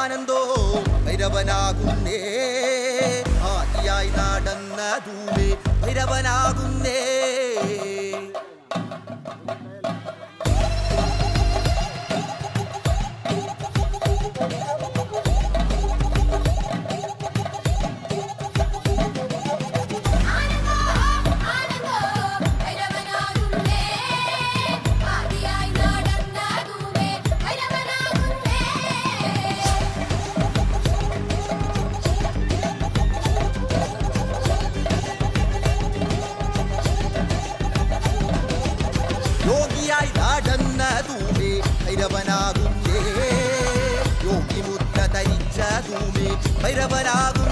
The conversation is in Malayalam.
ഞാനെന്തോ ഭൈരവനാകുന്നേ, ആദിയായി നടന്നതുമേ ഭൈരവനാകുന്നേ. യോഗിയായി നടന്നതുമേ ഭൈരവനാകുന്നേ, യോഗി മുദ്ര ധരിച്ചതുമേ ഭൈരവനാകും.